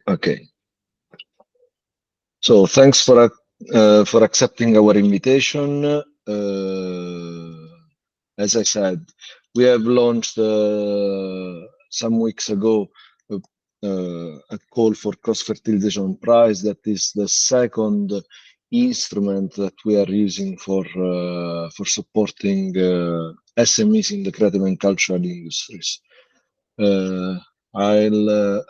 Okay. So thanks for accepting our invitation. As I said, we have launched some weeks ago a call for cross-fertilization prize. That is the second instrument that we are using for supporting SMEs in the creative and cultural industries. I'll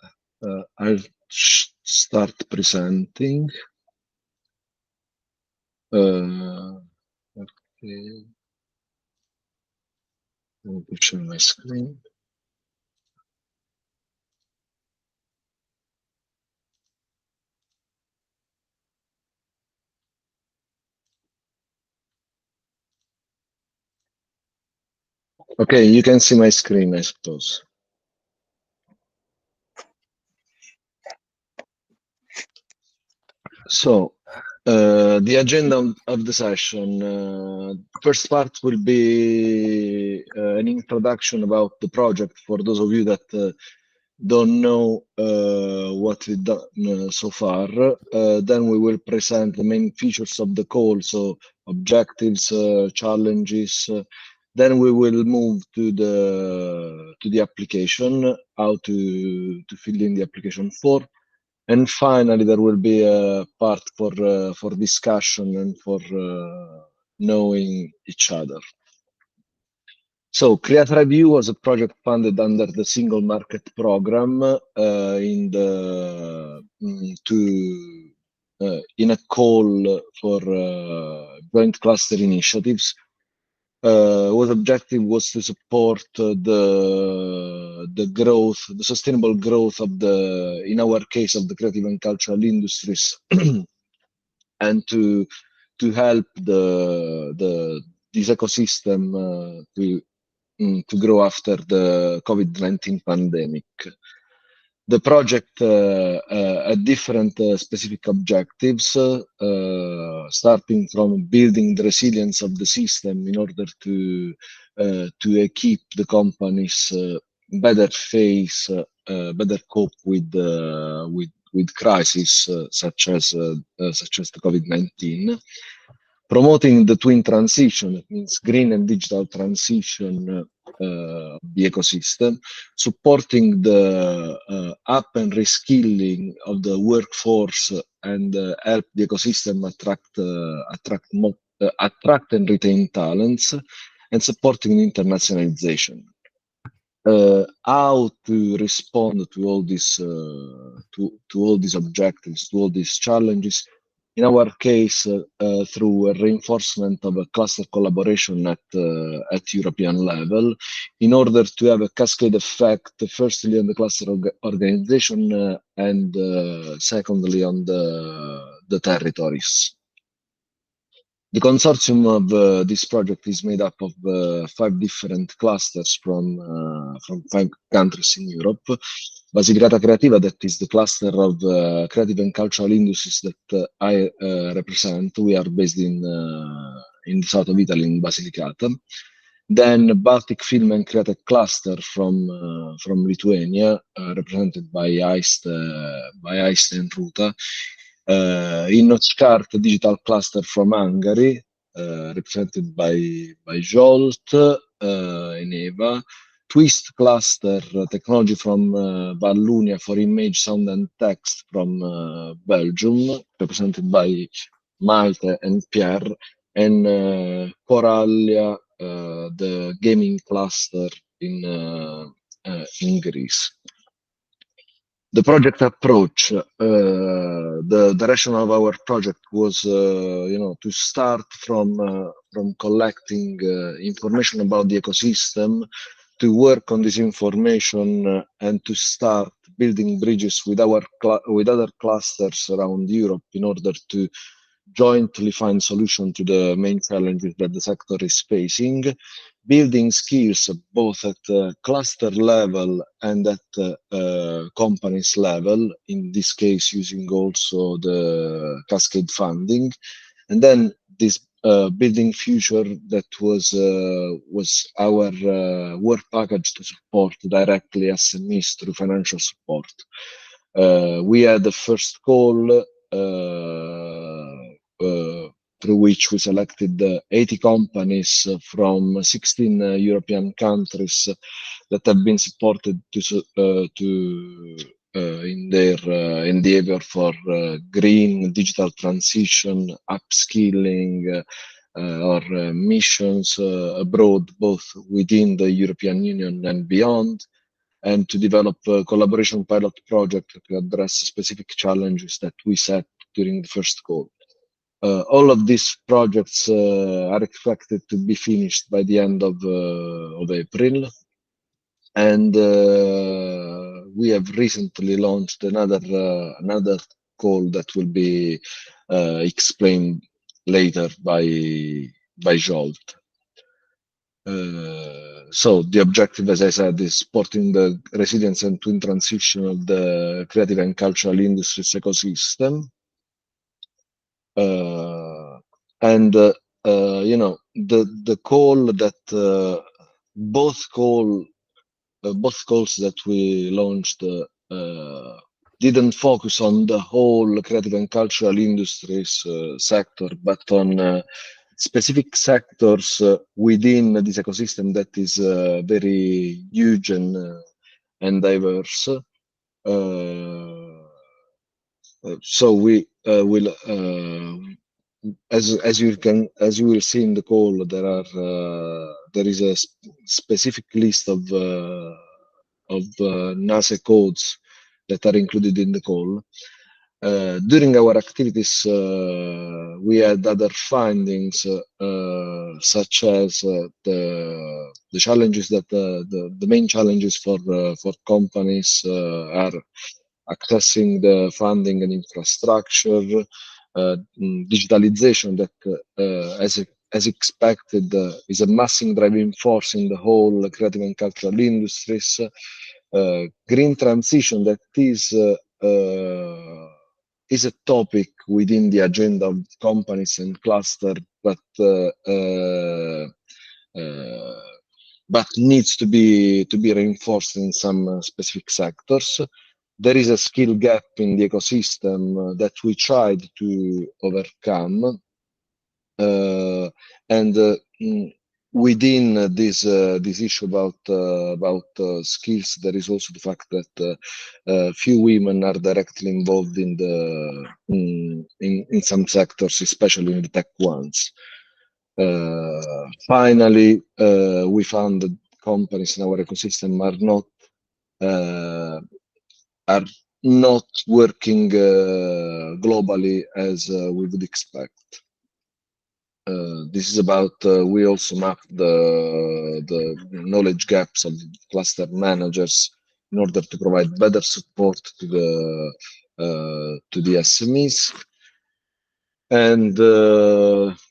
start presenting. Okay. Let me share my screen. Okay, you can see my screen, I suppose. So, the agenda of the session, first part will be an introduction about the project for those of you that don't know what we've done so far. Then we will present the main features of the call, so objectives, challenges. Then we will move to the application, how to fill in the application form. And finally, there will be a part for discussion and for knowing each other. So CREATHRIV-EU was a project funded under the Single Market Program in a call for joint cluster initiatives. Whose objective was to support the growth, the sustainable growth of in our case, of the creative and cultural industries, and to help this ecosystem to grow after the COVID-19 pandemic. The project had different specific objectives, starting from building the resilience of the system in order to equip the companies better cope with crises such as the COVID-19. Promoting the twin transition, it means green and digital transition of the ecosystem, supporting the up and reskilling of the workforce and help the ecosystem attract and retain talents, and supporting internationalization. How to respond to all these objectives, to all these challenges? In our case, through a reinforcement of a cluster collaboration at European level, in order to have a cascade effect, firstly on the cluster organization and secondly on the territories. The consortium of this project is made up of 5 different clusters from 5 countries in Europe. Basilicata Creativa, that is the cluster of creative and cultural industries that I represent. We are based in the south of Italy, in Basilicata. Then Baltic Film and Creative Cluster from Lithuania, represented by Aist and Ruta. InnoCart Digital Cluster from Hungary, represented by Zsolt and Eva. Twist Cluster Technology from Vallunia for Image, Sound and Text from Belgium, represented by Malte and Pierre. And Corallia, the Gaming Cluster in Greece. The project approach, the rationale of our project was, to start from collecting information about the ecosystem, to work on this information, and to start building bridges with other clusters around Europe in order to jointly find solutions to the main challenges that the sector is facing, building skills both at cluster level and at companies level, in this case using also the cascade funding, and then this building future that was our work package to support directly SMEs through financial support. We had the first call through which we selected 80 companies from 16 European countries that have been supported in their endeavor for green digital transition, upskilling, or missions abroad, both within the European Union and beyond, and to develop a collaboration pilot project to address specific challenges that we set during the first call. All of these projects are expected to be finished by the end of April. And we have recently launched another call that will be explained later by Zsolt. So the objective, as I said, is supporting the resilience and twin transition of the creative and cultural industries ecosystem. And you know, the call that both calls that we launched didn't focus on the whole creative and cultural industries sector, but on specific sectors within this ecosystem that is very huge and diverse. So we will, as you will see in the call, there is a specific list of NASE codes that are included in the call. During our activities, we had other findings, such as the challenges that the main challenges for companies are accessing the funding and infrastructure, digitalization that, as expected, is a massive driving force in the whole creative and cultural industries. Green transition that is a topic within the agenda of companies and cluster, but needs to be reinforced in some specific sectors. There is a skill gap in the ecosystem that we tried to overcome, and within this issue about skills, there is also the fact that few women are directly involved in some sectors, especially in the tech ones. Finally, we found that companies in our ecosystem are not working globally as we would expect. This is about, we also mapped the knowledge gaps of cluster managers in order to provide better support to the SMEs. And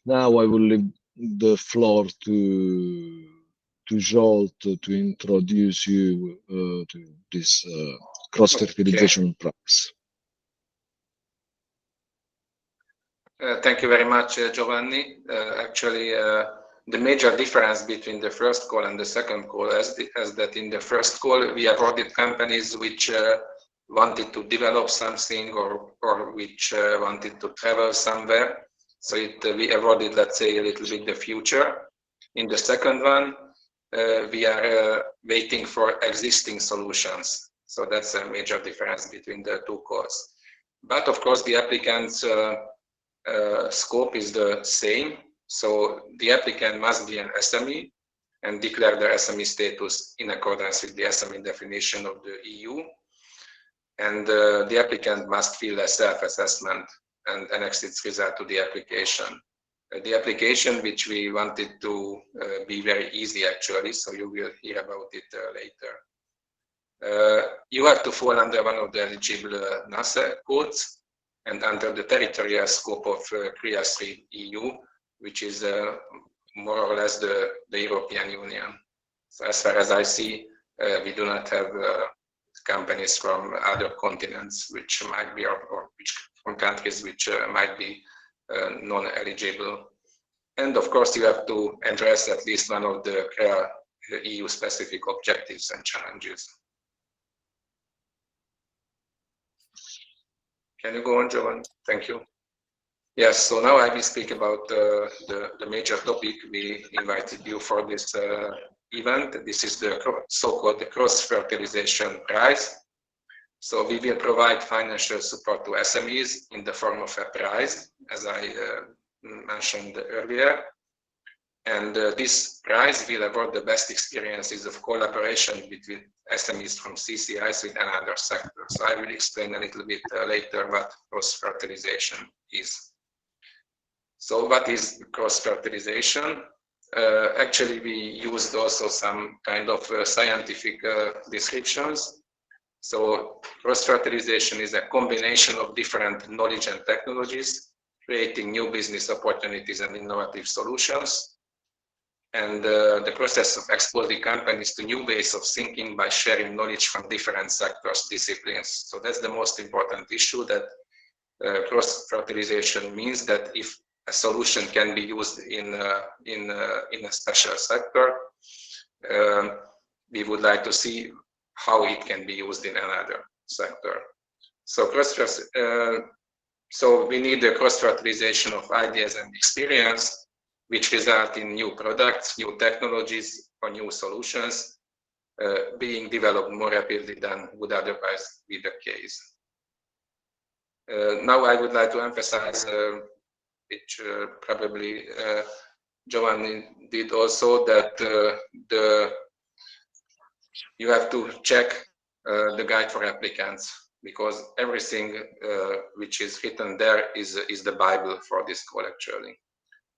now I will leave the floor to Zsolt to introduce you to this cross-fertilization process. Thank you very much, Giovanni. Actually, the major difference between the first call and the second call is that in the first call, we awarded companies which wanted to develop something or which wanted to travel somewhere. So we awarded, let's say, a little bit the future. In the second one, we are waiting for existing solutions. So that's a major difference between the two calls. But of course, the applicant's scope is the same. So the applicant must be an SME and declare their SME status in accordance with the SME definition of the EU. And the applicant must fill a self-assessment and annex its result to the application. The application, which we wanted to be very easy actually, so you will hear about it later. You have to fall under one of the eligible NASE codes and under the territorial scope of CREATHRIV-EU, which is more or less the European Union. So as far as I see, we do not have companies from other continents which might be, or from countries which might be non-eligible. And of course, you have to address at least one of the EU specific objectives and challenges. Can you go on, Jovan? Thank you. Yes, so now I will speak about the major topic we invited you for this event. This is the so-called cross-fertilization prize. So we will provide financial support to SMEs in the form of a prize, as I mentioned earlier. And this prize will award the best experiences of collaboration between SMEs from CCIs with another sector. So I will explain a little bit later what cross-fertilization is. So what is cross-fertilization? Actually, we used also some kind of scientific descriptions. So cross-fertilization is a combination of different knowledge and technologies, creating new business opportunities and innovative solutions. And the process of exposing companies to new ways of thinking by sharing knowledge from different sectors, disciplines. So that's the most important issue, that cross-fertilization means that if a solution can be used in a special sector, we would like to see how it can be used in another sector. So so we need the cross-fertilization of ideas and experience, which result in new products, new technologies, or new solutions being developed more rapidly than would otherwise be the case. Now I would like to emphasize, which probably Giovanni did also, that you have to check the guide for applicants, because everything which is written there is the Bible for this call actually.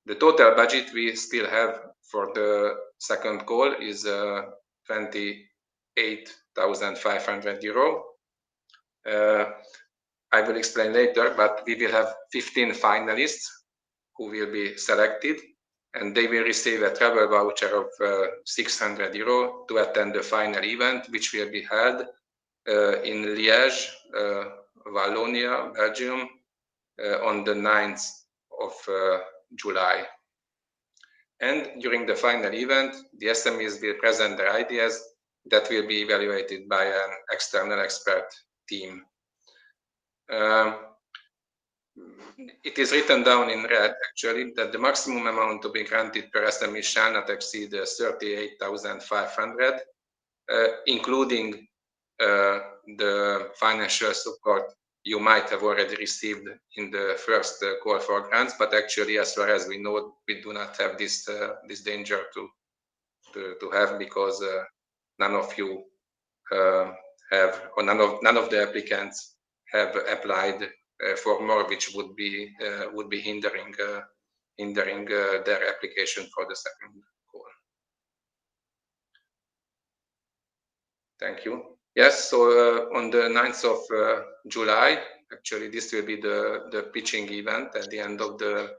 The total budget we still have for the second call is 28,500 euro. I will explain later, but we will have 15 finalists who will be selected, and they will receive a travel voucher of 600 euro to attend the final event, which will be held in Liège, Wallonia, Belgium, on the 9th of July. And during the final event, the SMEs will present their ideas that will be evaluated by an external expert team. It is written down in red, actually, that the maximum amount to be granted per SME shall not exceed 38,500, including the financial support you might have already received in the first call for grants, but actually, as far as we know, we do not have this danger to have, because none of you have, or none of the applicants have applied for more, which would be hindering their application for the second call. Thank you. Yes, so on the 9th of July, actually this will be the pitching event at the end of the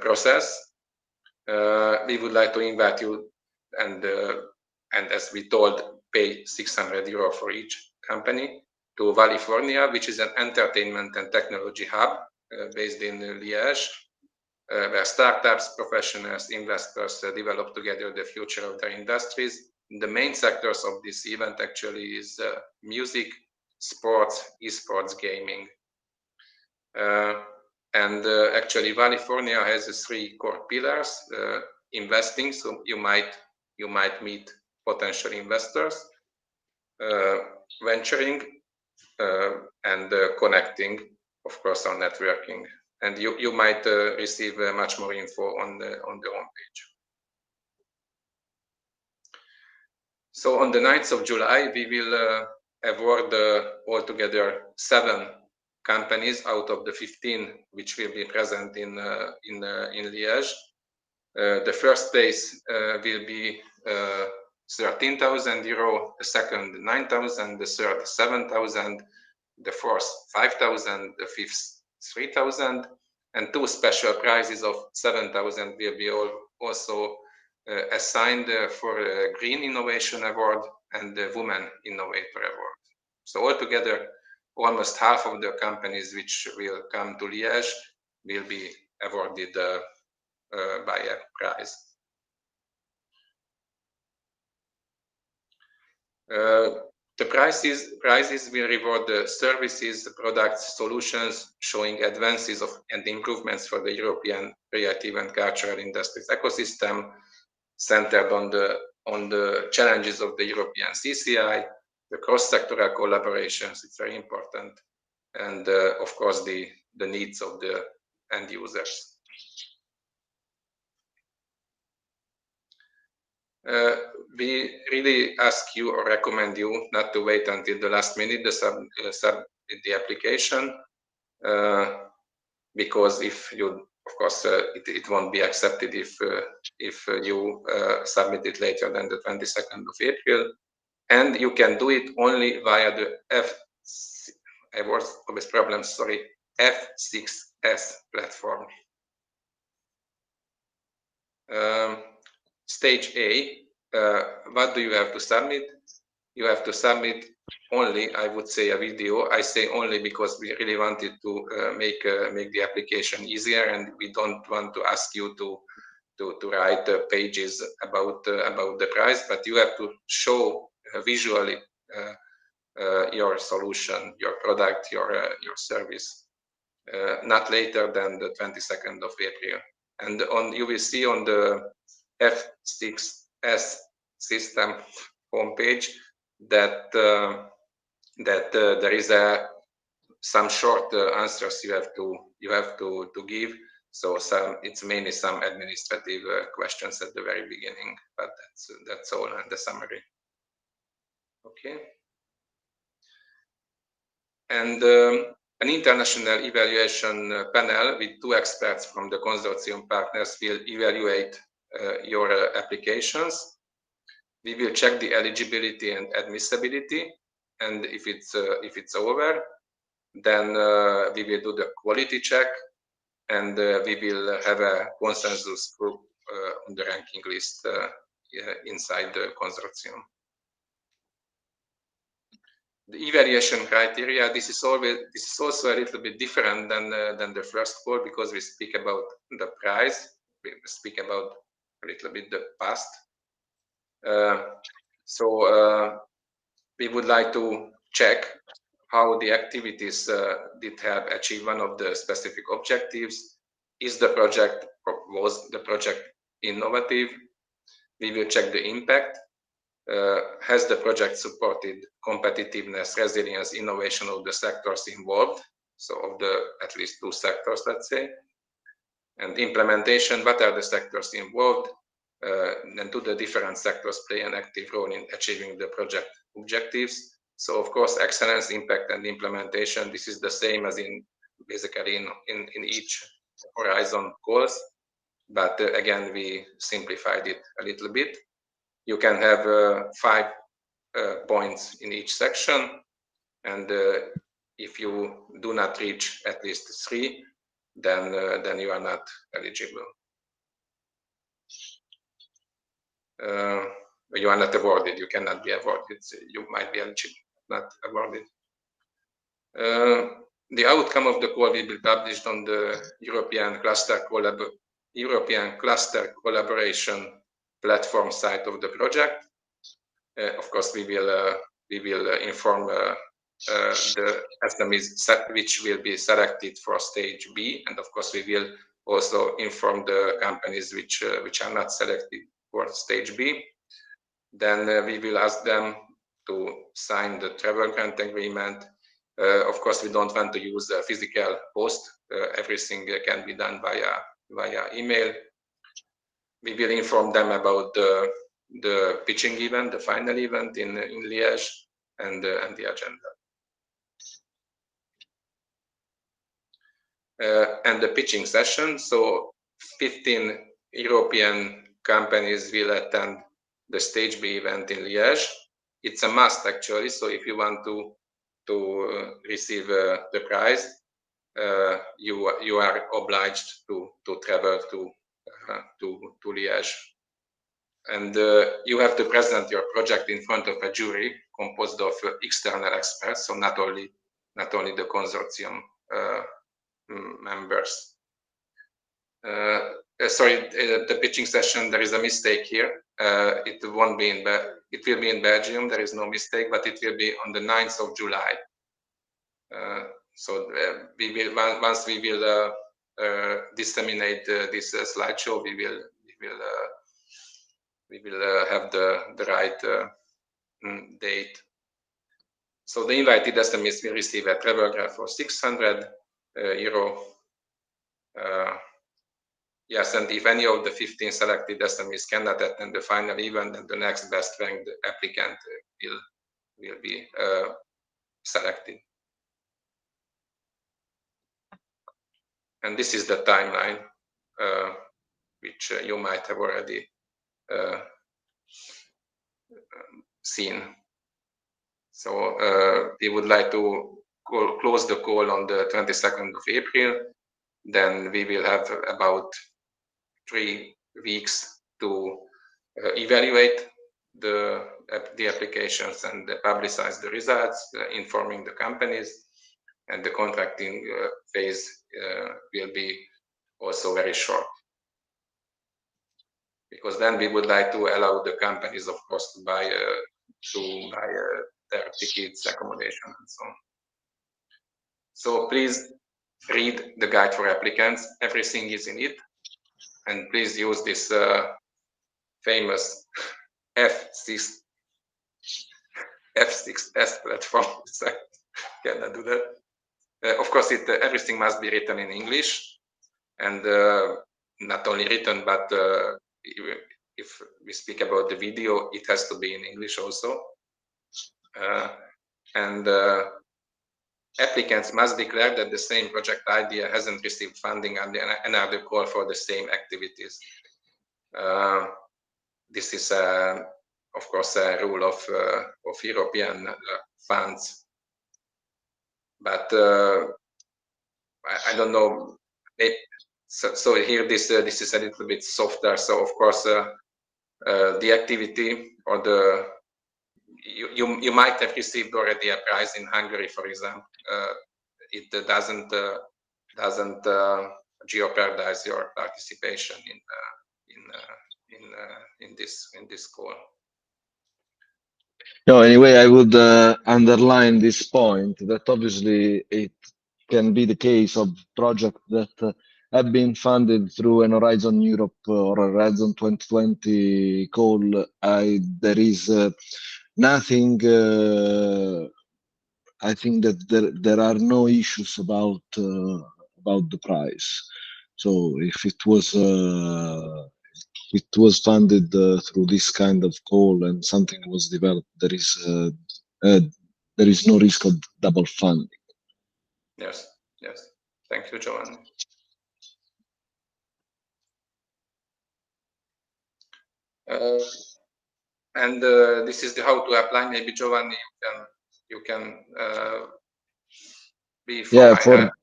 process. We would like to invite you, and as we told, pay 600 euro for each company, to California, which is an entertainment and technology hub based in Liège, where startups, professionals, investors develop together the future of their industries. The main sectors of this event actually is music, sports, esports, gaming. Actually, California has 3 core pillars: investing, so you might meet potential investors, venturing, and connecting, of course, on networking. And you might receive much more info on the homepage. So on the 9th of July, we will award altogether 7 companies out of the 15 which will be present in Liège. The first place will be 13,000 euro, the second 9,000, the third 7,000, the fourth 5,000, the fifth 3,000, and 2 special prizes of 7,000 will be also assigned for a Green Innovation Award and the Women Innovator Award. So altogether, almost half of the companies which will come to Liège will be awarded by a prize. The prizes will reward the services, products, solutions showing advances and improvements for the European creative and cultural industries ecosystem, centered on the challenges of the European CCI, the cross-sectoral collaborations, it's very important, and of course the needs of the end users. We really ask you or recommend you not to wait until the last minute to submit the application, because if you, of course, it won't be accepted if you submit it later than the 22nd of April, and you can do it only via the F6S platform. Stage A, what do you have to submit? You have to submit only, I would say, a video. I say only because we really wanted to make the application easier, and we don't want to ask you to write pages about the price, but you have to show visually your solution, your product, your service, not later than the 22nd of April. And you will see on the F6S system homepage that there is some short answers you have to give. So it's mainly some administrative questions at the very beginning, but that's all in the summary. Okay. And an international evaluation panel with 2 experts from the consortium partners will evaluate your applications. We will check the eligibility and admissibility, and if it's over, then we will do the quality check, and we will have a consensus group on the ranking list inside the consortium. The evaluation criteria, this is also a little bit different than the first call, because we speak about the price, we speak about a little bit the past. So we would like to check how the activities did help achieve one of the specific objectives. Was the project innovative? We will check the impact. Has the project supported competitiveness, resilience, innovation of the sectors involved? So of the at least 2 sectors, let's say. And implementation, what are the sectors involved? And do the different sectors play an active role in achieving the project objectives? So of course, excellence, impact, and implementation, this is the same as basically in each horizon course, but again, we simplified it a little bit. You can have 5 points in each section, and if you do not reach at least 3, then you are not eligible. You are not awarded. You cannot be awarded. You might be eligible, not awarded. The outcome of the call will be published on the European Cluster Collaboration platform site of the project. Of course, we will inform the SMEs which will be selected for stage B, and of course we will also inform the companies which are not selected for stage B. Then we will ask them to sign the travel grant agreement. Of course, we don't want to use a physical post. Everything can be done via email. We will inform them about the pitching event, the final event in Liège, and the agenda. And the pitching session. So 15 European companies will attend the stage B event in Liège. It's a must, actually. So if you want to receive the prize, you are obliged to travel to Liège, and you have to present your project in front of a jury composed of external experts, so not only the consortium members. Sorry, the pitching session, there is a mistake here. It won't be it will be in Belgium, there is no mistake, but it will be on the 9th of July. So we will, once we will disseminate this slideshow, we will have the right date. So the invited SMEs will receive a travel grant for 600 euro. Yes, and if any of the 15 selected SMEs cannot attend the final event, then the next best ranked applicant will be selected. And this is the timeline, which you might have already seen. So we would like to close the call on the 22nd of April. Then we will have about 3 weeks to evaluate the applications and publicize the results, informing the companies, and the contracting phase will be also very short. Because then we would like to allow the companies, of course, to buy their tickets, accommodation, and so on. So please read the guide for applicants. Everything is in it, and please use this famous F6S platform. So cannot do that. Of course, everything must be written in English, and not only written, but if we speak about the video, it has to be in English also. And applicants must declare that the same project idea hasn't received funding and another call for the same activities. This is, of course, a rule of European funds. But I don't know. So here this is a little bit softer. So of course, the activity or the you might have received already a prize in Hungary, for example. It doesn't jeopardize your participation in this call. No, anyway, I would underline this point that obviously it can be the case of projects that have been funded through an Horizon Europe or a Horizon 2020 call. There is nothing. I think that there are no issues about the price. So if it was funded through this kind of call and something was developed, there is no risk of double funding. Yes. Yes. Thank you, Giovanni. And this is the how to apply. Maybe Giovanni, you can be for a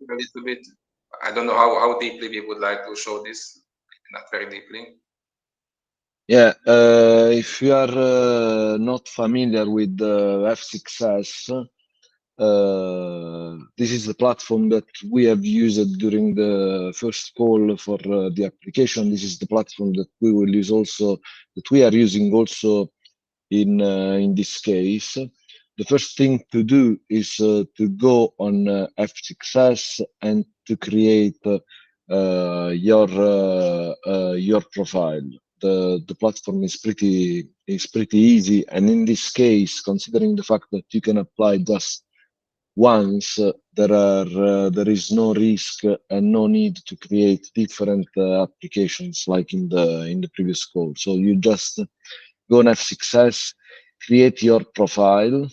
little bit. I don't know how deeply we would like to show this. Not very deeply. Yeah, if you are not familiar with F6S, this is the platform that we have used during the first call for the application. This is the platform that we will use also, that we are using also in this case. The first thing to do is to go on F6S and to create your profile. The platform is pretty easy, and in this case, considering the fact that you can apply just once, there is no risk and no need to create different applications like in the previous call. So you just go on F6S, create your profile,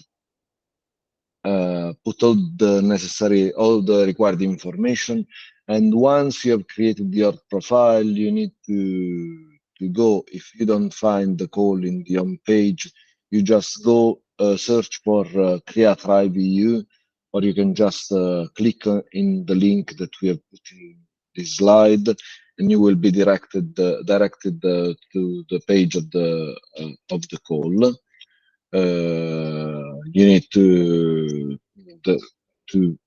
put all the required information, and once you have created your profile, you need to go. If you don't find the call in the home page, you just go search for CREATHRIV-EU, or you can just click in the link that we have put in this slide, and you will be directed to the page of the call. You need to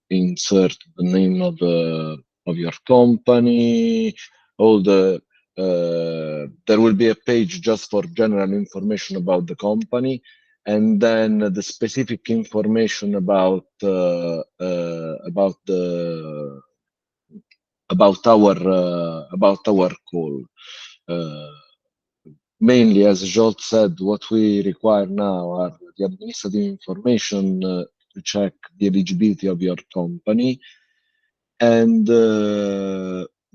insert the name of your company, all the there will be a page just for general information about the company, and then the specific information about our call. Mainly, as Jolt said, what we require now are the administrative information to check the eligibility of your company, and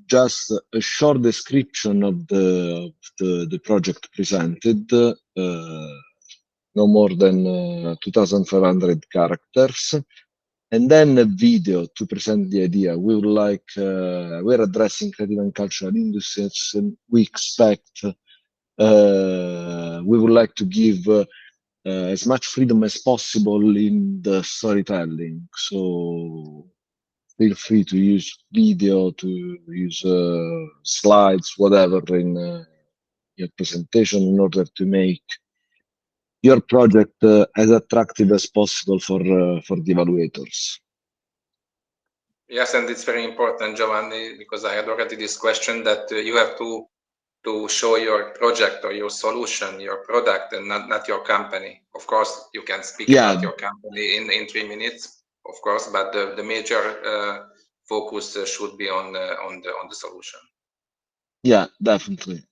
just a short description of the project presented, no more than 2,500 characters, and then a video to present the idea. We would like, we're addressing creative and cultural industries, and we expect, we would like to give as much freedom as possible in the storytelling. So feel free to use video, to use slides, whatever in your presentation, in order to make your project as attractive as possible for the evaluators. Yes, and it's very important, Giovanni, because I had already this question that you have to show your project or your solution, your product, and not your company. Of course, you can speak about your company in 3 minutes, of course, but the major focus should be on the solution. Yeah, definitely.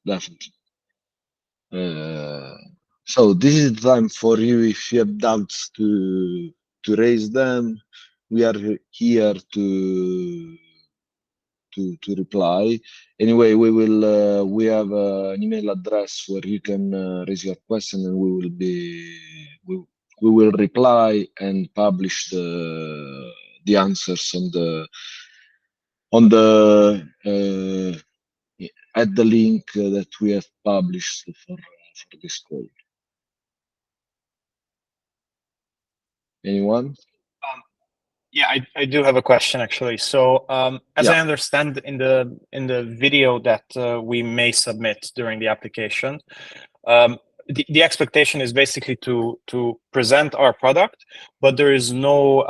So this is the time for you, if you have doubts, to raise them. We are here to reply. Anyway, we have an email address where you can raise your question, and we will reply and publish the answers at the link that we have published for this call. Anyone? Yeah, I do have a question, actually. So as I understand, in the video that we may submit during the application, the expectation is basically to present our product, but there is no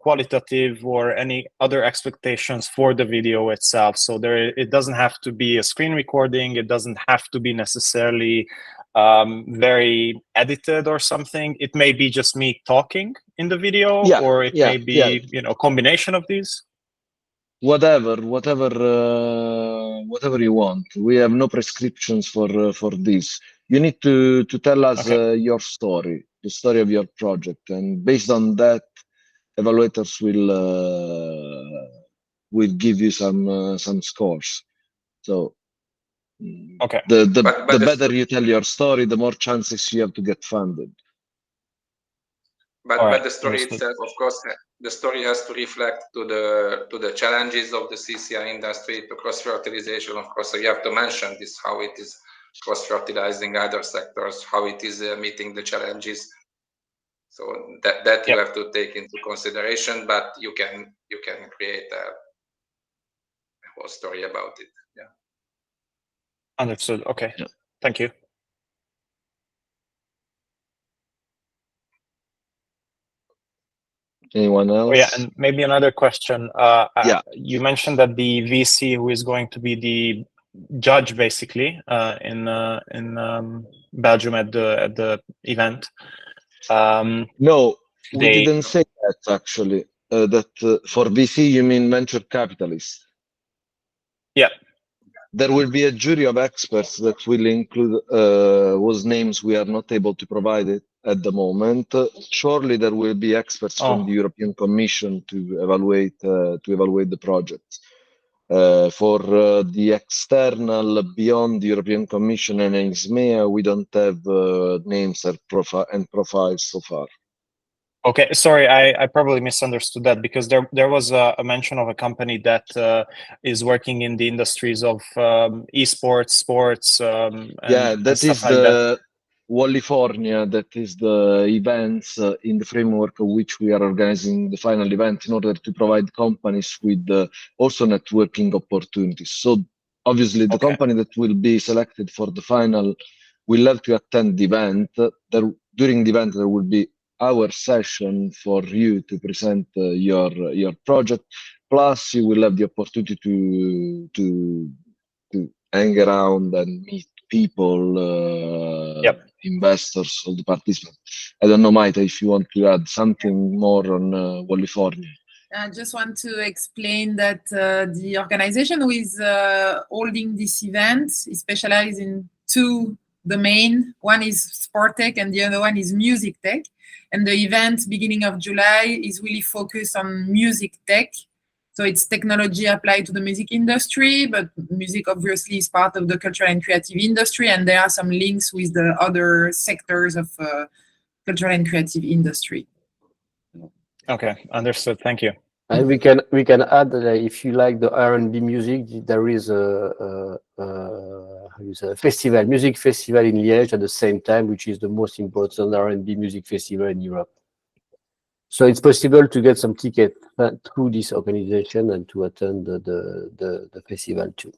qualitative or any other expectations for the video itself. So it doesn't have to be a screen recording. It doesn't have to be necessarily very edited or something. It may be just me talking in the video, or it may be a combination of these. Whatever you want. We have no prescriptions for this. You need to tell us your story, the story of your project, and based on that, evaluators will give you some scores. So the better you tell your story, the more chances you have to get funded. But the story itself, of course, the story has to reflect to the challenges of the CCI industry, to cross-fertilization, of course. So you have to mention this, how it is cross-fertilizing other sectors, how it is meeting the challenges. So that you have to take into consideration, but you can create a whole story about it. Yeah. Understood. Okay. Thank you. Anyone else? Yeah, and maybe another question. You mentioned that the VC who is going to be the judge, basically, in Belgium at the event. No, we didn't say that, actually. That for VC you mean venture capitalist? Yeah. There will be a jury of experts that will include whose names we are not able to provide it at the moment. Surely there will be experts from the European Commission to evaluate the project. For the external, beyond the European Commission and ISMEA, we don't have names and profiles so far. Okay, sorry, I probably misunderstood that, because there was a mention of a company that is working in the industries of esports, sports, and that is the Wallifornia. That is the events in the framework of which we are organizing the final event in order to provide companies with also networking opportunities. So obviously the company that will be selected for the final will have to attend the event. During the event there will be our session for you to present your project. Plus, you will have the opportunity to hang around and meet people, investors, all the participants. I don't know, Maite, if you want to add something more on California. I just want to explain that the organization who is holding this event is specialized in two domains. One is sport tech and the other one is music tech. And the event beginning of July is really focused on music tech. So it's technology applied to the music industry, but music obviously is part of the cultural and creative industry. And there are some links with the other sectors of cultural and creative industry. Okay, understood. Thank you. And we can add if you like the R&B music, there is a festival, music festival in Liège at the same time, which is the most important R&B music festival in Europe. So it's possible to get some ticket through this organization and to attend the festival too.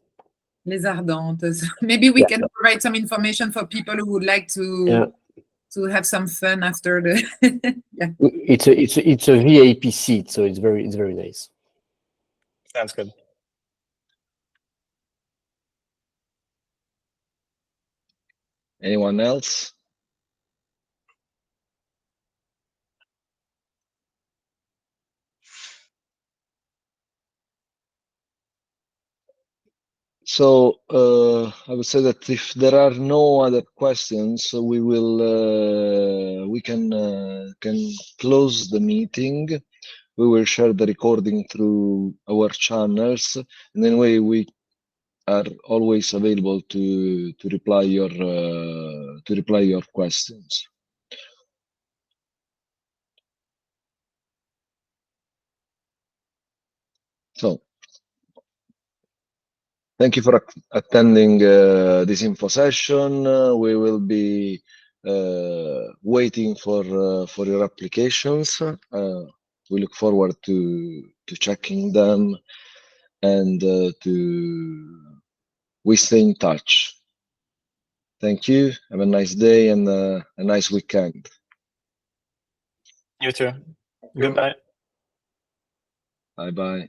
Les Ardentes. Maybe we can provide some information for people who would like to have some fun after the. It's a VIP seat, so it's very nice. Sounds good. Anyone else? So I would say that if there are no other questions, we will we can close the meeting. We will share the recording through our channels, and anyway we are always available to reply your questions. So thank you for attending this info session. We will be waiting for your applications. We look forward to checking them, and we stay in touch. Thank you. Have a nice day and a nice weekend. You too. Goodbye. Bye-bye.